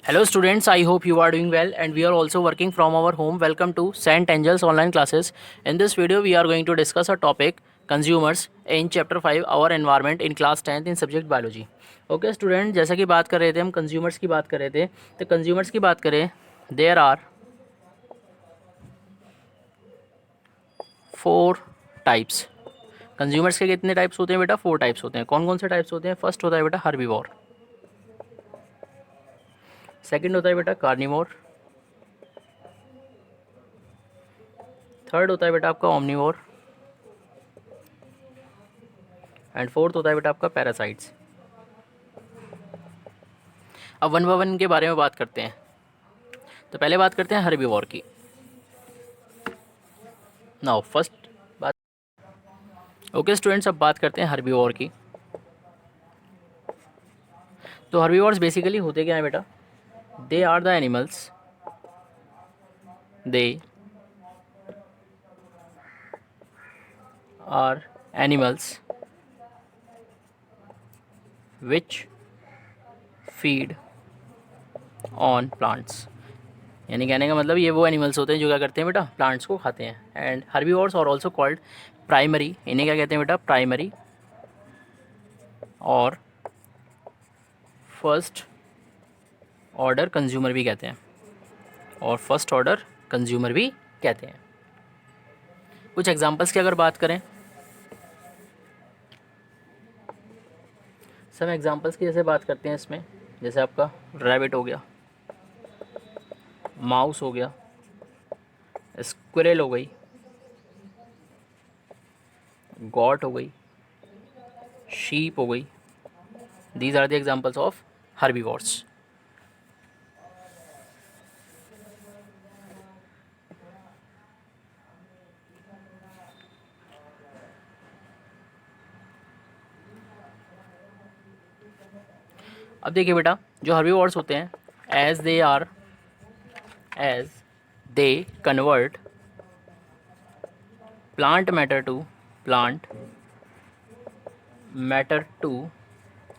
Hello students, I hope you are doing well and we are also working from our home. Welcome to St. Angels online classes. In this video we are going to discuss a topic consumers in chapter 5 our environment in class 10th in subject biology. Okay student, जैसा कि बात कर रहे थे हम consumers की बात कर रहे थे, तो consumers की बात करें there are 4 types. कंज्यूमर्स के कितने टाइप्स होते हैं बेटा? 4 टाइप्स होते हैं. कौन कौन से टाइप्स होते हैं? फर्स्ट होता है बेटा हर्बीवोर, सेकंड होता है बेटा कार्निवोर, थर्ड होता है बेटा आपका ओमनीवोर एंड फोर्थ होता है बेटा आपका पैरासाइट्स. अब वन बाय वन के बारे में बात करते हैं. तो पहले बात करते हैं हर्बीवोर की. नाउ फर्स्ट बात, ओके स्टूडेंट्स, अब बात करते हैं हर्बीवोर की. तो हर्बीवोर्स बेसिकली होते क्या है बेटा? They are the animals, they are animals which feed on plants. यानी कहने का मतलब ये वो एनिमल्स होते हैं जो क्या करते हैं बेटा? प्लांट्स को खाते हैं. एंड हर्बीवोर्स और ऑल्सो कॉल्ड प्राइमरी. इन्हें क्या कहते हैं बेटा? प्राइमरी और फर्स्ट ऑर्डर कंज्यूमर भी कहते हैं. और फर्स्ट ऑर्डर कंज्यूमर भी कहते हैं. कुछ एग्जांपल्स की अगर बात करें, सब एग्जांपल्स की जैसे बात करते हैं इसमें, जैसे आपका रैबिट हो गया, माउस हो गया, स्क्विरल हो गई, गॉट हो गई, शीप हो गई. These are the examples of herbivores. अब देखिए बेटा, जो हर्बीवोर्स होते हैं, as they convert plant matter to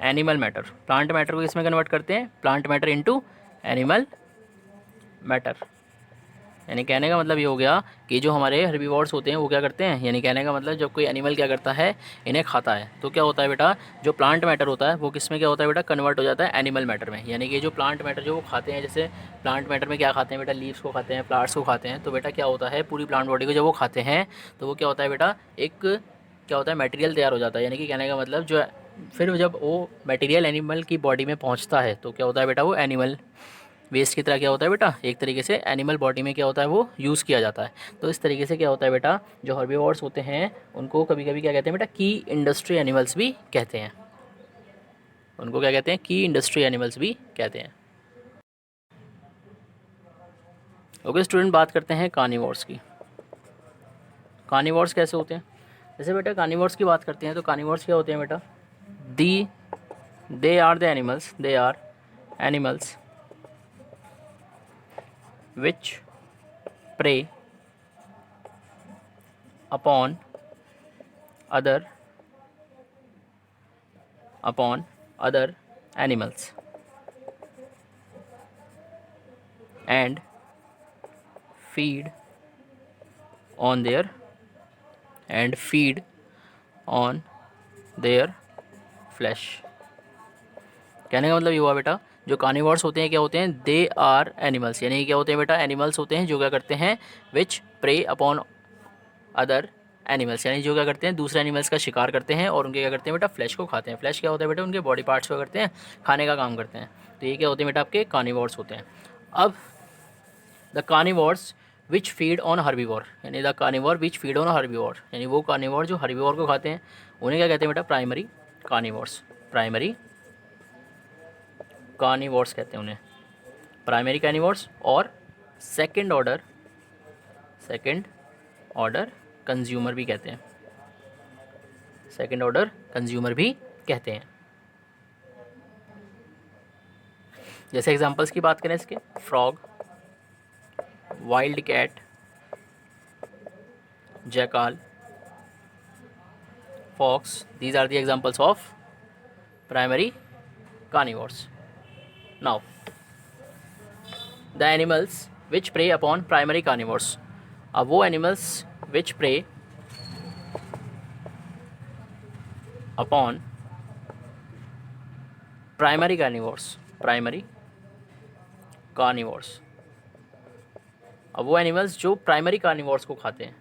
animal matter. Plant matter को किसमें कन्वर्ट करते हैं? Plant matter into animal matter. यानी कहने का मतलब ये हो गया कि जो हमारे हर्बीवोर्स होते हैं वो क्या करते हैं, यानी कहने का मतलब जब कोई एनिमल क्या करता है, इन्हें खाता है, तो क्या होता है बेटा? जो प्लांट मैटर होता है वो किस में क्या होता है बेटा? कन्वर्ट हो जाता है एनिमल मैटर में. यानी कि जो प्लांट मैटर जो वो खाते हैं, जैसे प्लांट मैटर में क्या खाते हैं बेटा? लीव्स को खाते हैं, फ्लावर्स को खाते हैं. तो बेटा क्या होता है, पूरी प्लांट बॉडी को जब वो खाते हैं तो वो क्या होता है बेटा? एक क्या होता है, मटेरियल तैयार हो जाता है. यानी कि कहने का मतलब जो फिर जब वो मटेरियल एनिमल की बॉडी में पहुँचता है तो क्या होता है बेटा? वो एनिमल वेस्ट की तरह क्या होता है बेटा? एक तरीके से एनिमल बॉडी में क्या होता है, वो यूज़ किया जाता है. तो इस तरीके से क्या होता है बेटा, जो हर्बीवोर्स होते हैं उनको कभी कभी क्या कहते हैं बेटा? की इंडस्ट्री एनिमल्स भी कहते हैं. उनको क्या कहते हैं? की इंडस्ट्री एनिमल्स भी कहते हैं. ओके स्टूडेंट, बात करते हैं कार्निवोर्स की. कार्निवोर्स कैसे होते हैं? जैसे बेटा कार्निवोर्स की बात करते हैं तो कार्निवोर्स क्या होते हैं बेटा? The they are the animals which prey upon other animals and feed on their flesh. कहने का मतलब ये हुआ बेटा, जो कार्निवोर्स होते हैं क्या होते हैं? They are animals. यानी क्या होते हैं बेटा? एनिमल्स होते हैं जो क्या करते हैं? विच प्रे अपॉन अदर एनिमल्स. यानी जो क्या करते हैं? दूसरे एनिमल्स का शिकार करते हैं और उनके क्या करते हैं बेटा? फ्लैश को खाते हैं. फ्लैश क्या होता है बेटा? उनके बॉडी पार्ट्स को करते हैं, खाने का काम करते हैं. तो ये क्या होते हैं बेटा? आपके कार्निवोर्स होते हैं. अब the carnivores which feed on herbivore, यानी the carnivore which feed on herbivore, यानी वो कार्निवोर जो हर्बीवोर को खाते हैं उन्हें क्या कहते हैं बेटा? Primary carnivores. प्राइमरी कार्निवोर्स कहते हैं उन्हें, प्राइमरी कार्निवोर्स. और सेकंड ऑर्डर कंज्यूमर भी कहते हैं. सेकंड ऑर्डर कंज्यूमर भी कहते हैं. जैसे एग्जांपल्स की बात करें इसके, frog, wild cat, jackal, fox. These are the examples of primary carnivores. Now the animals which prey upon primary carnivores. अब वो animals which prey upon primary carnivores, primary carnivores. अब वो एनिमल्स जो प्राइमरी कार्निवोर्स को खाते हैं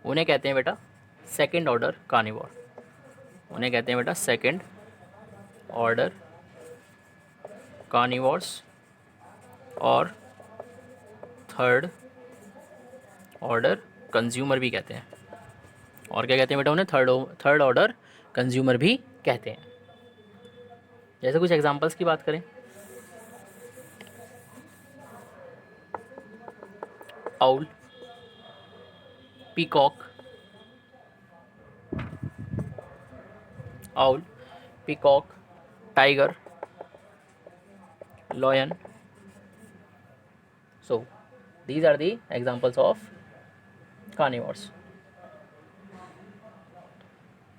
उन्हें कहते हैं बेटा सेकंड ऑर्डर कार्निवोर। उन्हें कहते हैं बेटा सेकंड ऑर्डर कार्निवोर्स और थर्ड ऑर्डर कंज्यूमर भी कहते हैं। और क्या कहते हैं बेटा उन्हें? थर्ड ऑर्डर कंज्यूमर भी कहते हैं। जैसे कुछ एग्जांपल्स की बात करें, owl, peacock, owl, peacock, tiger, lion. So these are the examples of carnivores.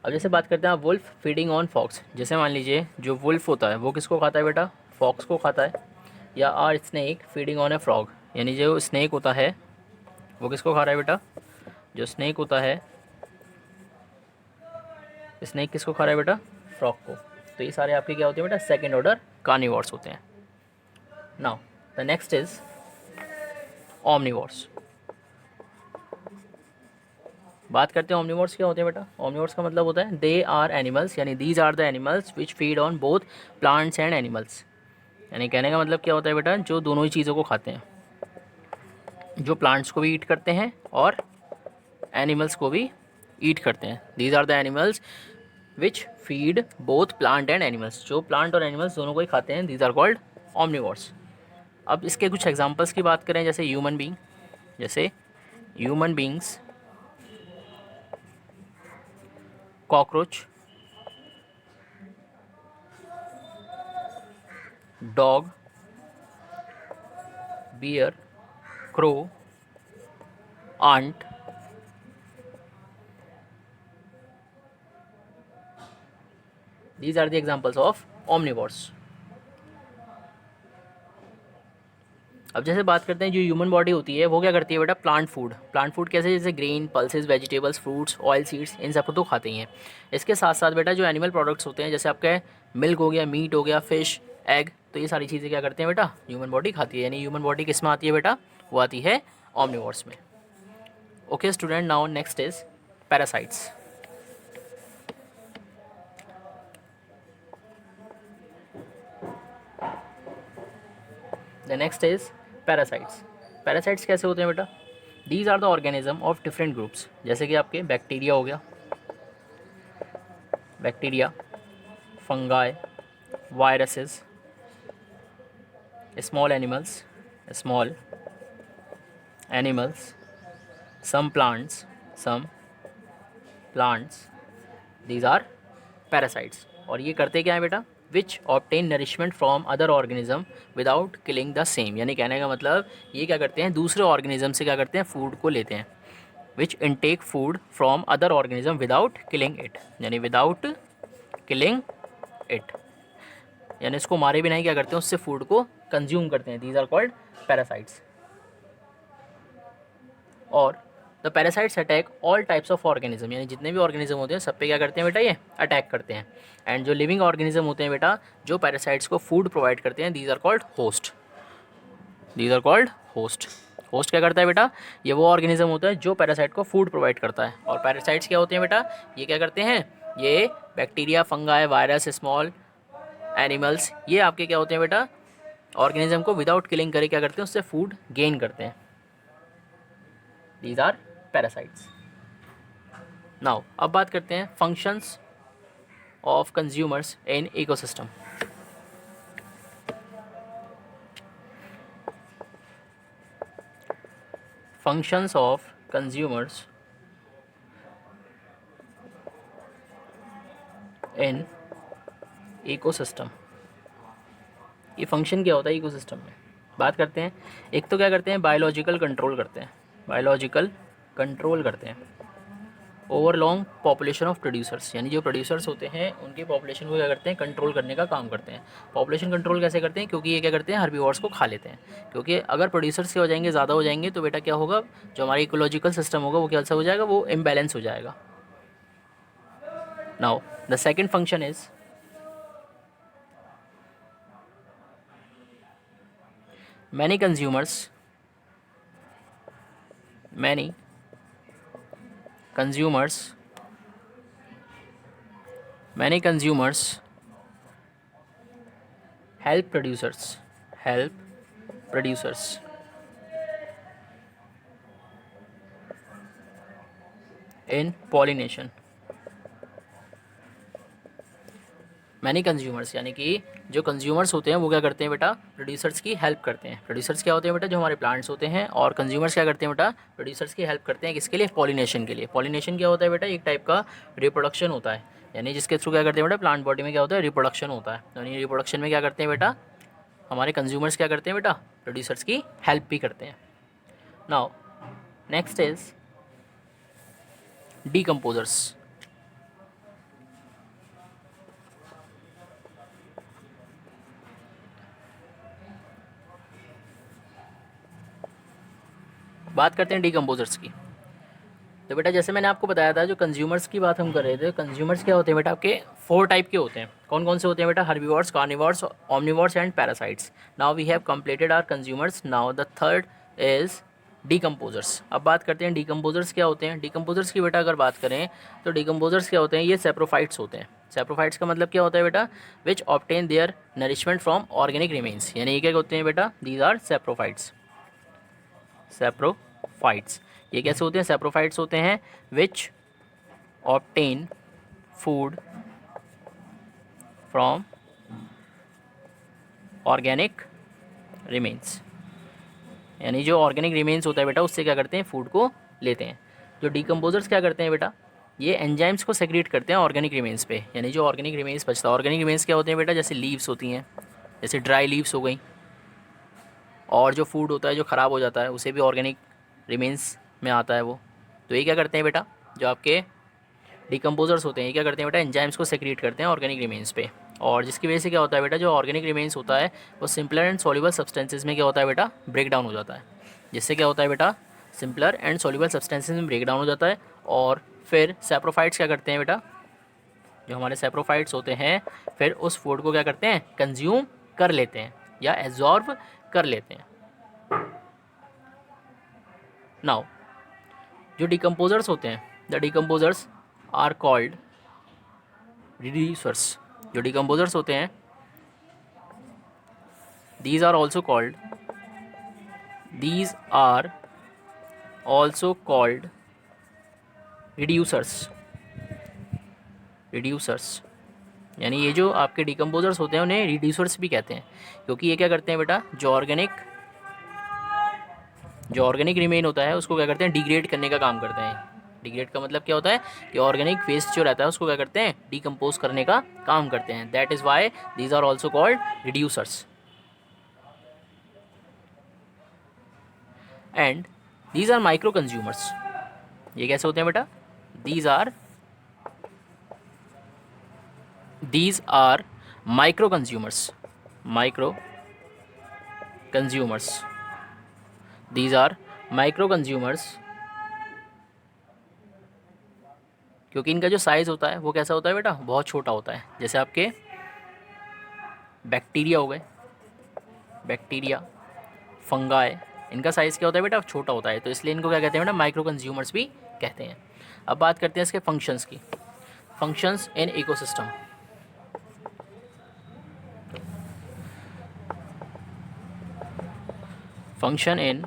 अब जैसे बात करते हैं वुल्फ फीडिंग ऑन फॉक्स। जैसे मान लीजिए जो वुल्फ होता है वो किसको खाता है बेटा? फॉक्स को खाता है। या are snake feeding on a frog, यानी जो स्नेक होता है वो किसको खा रहा है बेटा? जो स्नेक होता है, स्नेक किसको खा रहा है बेटा? फ्रॉग को। तो ये सारे आपके क्या होते हैं बेटा? सेकेंड ऑर्डर कार्निवोर्स होते हैं। Now the next is omnivores. बात करते हैं ओमनिवोर्स क्या होते हैं बेटा? ओमनिवोर्स का मतलब होता है दे आर एनिमल्स, यानी these are the animals which feed on both plants and animals. यानी कहने का मतलब क्या होता है बेटा? जो दोनों ही चीज़ों को खाते हैं, जो प्लांट्स को भी ईट करते हैं और एनिमल्स को भी ईट करते हैं। These are the animals which feed both plant and animals. जो प्लांट और एनिमल्स दोनों को ही खाते हैं, दीज आर कॉल्ड ओमनिवोर्स। अब इसके कुछ एग्जांपल्स की बात करें, जैसे ह्यूमन बीइंग, जैसे human beings, cockroach, dog, bear, crow, ant, these are the examples of omnivores. अब जैसे बात करते हैं जो ह्यूमन बॉडी होती है वो क्या करती है बेटा? प्लांट फूड कैसे? जैसे grain, pulses, vegetables, fruits, oil seeds, इन सबको तो खाते ही हैं। इसके साथ साथ बेटा जो एनिमल प्रोडक्ट्स होते हैं, जैसे आपका मिल्क हो गया, मीट हो गया, फिश, एग, तो ये सारी चीज़ें क्या करते हैं बेटा? ह्यूमन बॉडी खाती है। यानी ह्यूमन बॉडी किस में आती है बेटा? वो आती है ओमनिवोर्स में। Okay student, now next is parasites. The next is parasites. Parasites कैसे होते हैं बेटा? These are the organism of different groups. जैसे कि आपके बैक्टीरिया हो गया, bacteria, fungi, viruses, small animals, some plants, these are parasites. और ये करते क्या है बेटा? Which obtain nourishment from other organism without killing the same. यानी कहने का मतलब ये क्या करते हैं? दूसरे ऑर्गेनिज्म से क्या करते हैं? फूड को लेते हैं। Which intake food from other organism without killing it, यानी विदाउट किलिंग इट, यानी इसको मारे बिना ही क्या करते हैं? उससे फूड को कंज्यूम करते हैं। These are called parasites. और the parasites attack all types of organism, यानी जितने भी ऑर्गेनिज्म होते हैं सब पे क्या करते हैं बेटा? ये अटैक करते हैं। एंड जो लिविंग ऑर्गेनिज्म होते हैं बेटा, जो पैरासाइट्स को फूड प्रोवाइड करते हैं, these are called host. Host क्या करता है बेटा? ये वो ऑर्गेनिज्म होता है जो पैरासाइट को फूड प्रोवाइड करता है। और पैरासाइट्स क्या होते हैं बेटा? ये क्या करते हैं? ये bacteria, fungi, virus, small animals, ये आपके क्या होते हैं बेटा? ऑर्गेनिज्म को विदाउट किलिंग करे क्या करते हैं? उससे फूड गेन करते हैं। These are parasites. नाउ अब बात करते हैं functions of consumers in ecosystem. Functions of consumers in ecosystem. ये फंक्शन क्या होता है इकोसिस्टम में? बात करते हैं। एक तो क्या करते हैं? बायोलॉजिकल कंट्रोल करते हैं, over long population of producers, यानी जो प्रोड्यूसर्स होते हैं उनकी पॉपुलेशन को क्या करते हैं, कंट्रोल करने का काम करते हैं। पॉपुलेशन कंट्रोल कैसे करते हैं, क्योंकि ये क्या करते हैं, हर्बीवोर्स को खा लेते हैं। क्योंकि अगर प्रोड्यूसर्स क्या हो जाएंगे, ज़्यादा हो जाएंगे, तो बेटा क्या होगा, जो हमारा इकोलॉजिकल सिस्टम होगा वो कैसा हो जाएगा, वो इम्बैलेंस हो जाएगा। Now the second function is many consumers many consumers many consumers help producers in pollination। Many consumers यानी कि जो कंज्यूमर्स होते हैं वो क्या करते हैं बेटा, प्रोड्यूसर्स की हेल्प करते हैं। प्रोड्यूसर्स क्या होते हैं बेटा, जो हमारे प्लांट्स होते हैं, और कंज्यूमर्स क्या करते हैं बेटा, प्रोड्यूसर्स की हेल्प करते हैं। किसके लिए, पॉलिनेशन के लिए। पॉलिनेशन क्या होता है बेटा, एक टाइप का रिप्रोडक्शन होता है, यानी जिसके थ्रू क्या करते हैं बेटा, प्लांट बॉडी में क्या होता है, रिप्रोडक्शन होता है। यानी रिप्रोडक्शन में क्या करते हैं बेटा, हमारे कंज्यूमर्स क्या करते हैं बेटा, प्रोड्यूसर्स की हेल्प भी करते हैं। Now next is decomposers. बात करते हैं डीकम्पोजर्स की। तो बेटा जैसे मैंने आपको बताया था, जो कंज्यूमर्स की बात हम कर रहे थे, कंज्यूमर्स क्या होते हैं बेटा, आपके 4 टाइप के होते हैं। कौन कौन से होते हैं बेटा, herbivores, carnivores, omnivores and parasites. Now we have completed our consumers, now the third is decomposers. अब बात करते हैं डीकम्पोजर्स क्या होते हैं। डीकम्पोजर्स की बेटा अगर बात करें तो डीकम्पोजर्स क्या होते हैं, ये सेप्रोफाइट्स होते हैं। सेप्रोफाइट्स का मतलब क्या होता है बेटा, which obtain their nourishment from organic remains, यानी ये क्या होते हैं बेटा, दीज आर सेप्रोफाइट्स। सेप्रोफाइट्स ये कैसे होते हैं, सेप्रोफाइट्स होते हैं which obtain food from organic remains, यानी जो ऑर्गेनिक रिमेन्स होता है बेटा उससे क्या करते हैं, फूड को लेते हैं। जो डीकम्पोजर्स क्या करते हैं बेटा, ये एंजाइम्स को सेक्रेट करते हैं ऑर्गेनिक रिमेन्स पे, यानी जो ऑर्गेनिक रिमेन्स बचता है। ऑर्गेनिक रिमेन्स क्या होते हैं बेटा, जैसे लीव्स होती हैं, जैसे ड्राई लीव्स हो गई, और जो फूड होता है जो ख़राब हो जाता है उसे भी ऑर्गेनिक रिमेन्स में आता है वो। तो ये क्या करते हैं बेटा, जो आपके डिकम्पोजर्स होते हैं ये क्या करते हैं बेटा, एंजाइम्स को सेक्रेट करते हैं ऑर्गेनिक रिमेन्स पे, और जिसकी वजह से क्या होता है बेटा, जो ऑर्गेनिक रिमेन्स होता है वो सिंपलर एंड सॉल्युबल सब्सटेंसेस में क्या होता है बेटा, ब्रेक डाउन हो जाता है। जिससे क्या होता है बेटा, सिंपलर एंड सॉल्युबल सब्सटेंसेस में ब्रेक डाउन हो जाता है। और फिर सेप्रोफाइट्स क्या करते हैं बेटा, जो हमारे सेप्रोफाइट्स होते हैं फिर उस फूड को क्या करते हैं, कंज्यूम कर लेते हैं या एब्जॉर्ब कर लेते हैं। नाउ जो डिकम्पोजर्स होते हैं, the decomposers are called reducers. जो डिकम्पोजर्स होते हैं, these are also called these are also called reducers। यानी ये जो आपके डिकम्पोजर्स होते हैं उन्हें रिड्यूसर्स भी कहते हैं, क्योंकि ये क्या करते हैं बेटा, जो ऑर्गेनिक रिमेन होता है उसको क्या करते हैं, डिग्रेड करने का काम करते हैं। डिग्रेड का मतलब क्या होता है कि ऑर्गेनिक वेस्ट जो रहता है उसको क्या करते हैं, डिकम्पोज करने का काम करते हैं। That is why these are also called reducers. And these are micro consumers. ये कैसे होते हैं बेटा, these are micro consumers. These are micro consumers, क्योंकि इनका जो साइज़ होता है वो कैसा होता है बेटा, बहुत छोटा होता है। जैसे आपके बैक्टीरिया हो गए, बैक्टीरिया, फंगाई, इनका साइज़ क्या होता है बेटा, छोटा होता है, तो इसलिए इनको क्या कहते हैं बेटा, माइक्रो कंज्यूमर्स भी कहते हैं। अब बात करते हैं इसके फंक्शंस की। Functions in ecosystem. Function in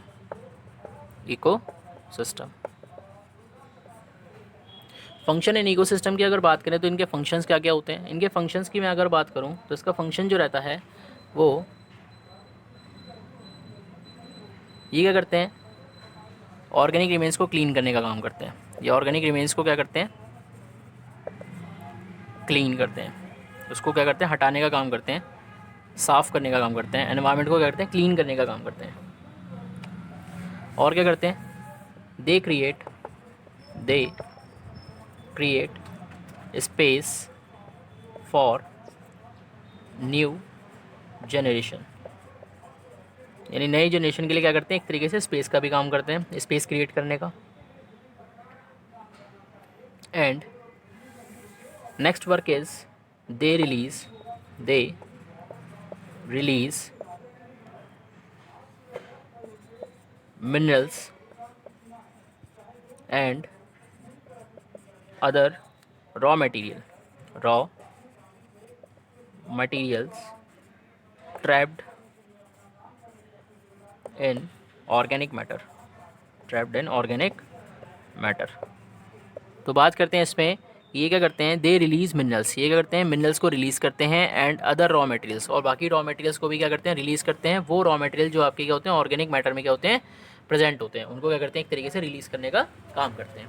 ecosystem. Function in ecosystem की अगर बात करें तो इनके फंक्शंस क्या क्या होते हैं। इनके फंक्शंस की मैं अगर बात करूं तो इसका फंक्शन जो रहता है वो ये क्या करते हैं, ऑर्गेनिक रिमेन्स को क्लीन करने का काम करते हैं। ये ऑर्गेनिक रिमेन्स को क्या करते हैं, क्लीन करते हैं, उसको क्या करते हैं, हटाने का काम करते हैं, साफ़ करने का काम करते हैं, एनवायरनमेंट को क्या करते हैं, क्लीन करने का काम करते हैं। और क्या करते हैं, दे create space for new generation, यानी नई जनरेशन के लिए क्या करते हैं, एक तरीके से स्पेस का भी काम करते हैं, स्पेस क्रिएट करने का। And next work is they release minerals and other raw materials trapped in organic matter तो बात करते हैं इसमें, ये क्या करते हैं, दे रिलीज़ मिनरल्स, ये क्या करते हैं, मिनरल्स को रिलीज़ करते हैं, एंड अदर रॉ मटेरियल्स, और बाकी रॉ मटेरियल्स को भी क्या करते हैं, रिलीज़ करते हैं। वो रॉ मटेरियल जो आपके क्या होते हैं, ऑर्गेनिक मैटर में क्या होते हैं, प्रेजेंट होते हैं, उनको क्या करते हैं, एक तरीके से रिलीज़ करने का काम करते हैं।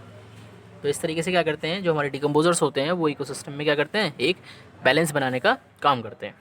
तो इस तरीके से क्या करते हैं, जो हमारे डिकम्पोजर्स होते हैं वो इकोसिस्टम में क्या करते हैं, एक बैलेंस बनाने का काम करते हैं।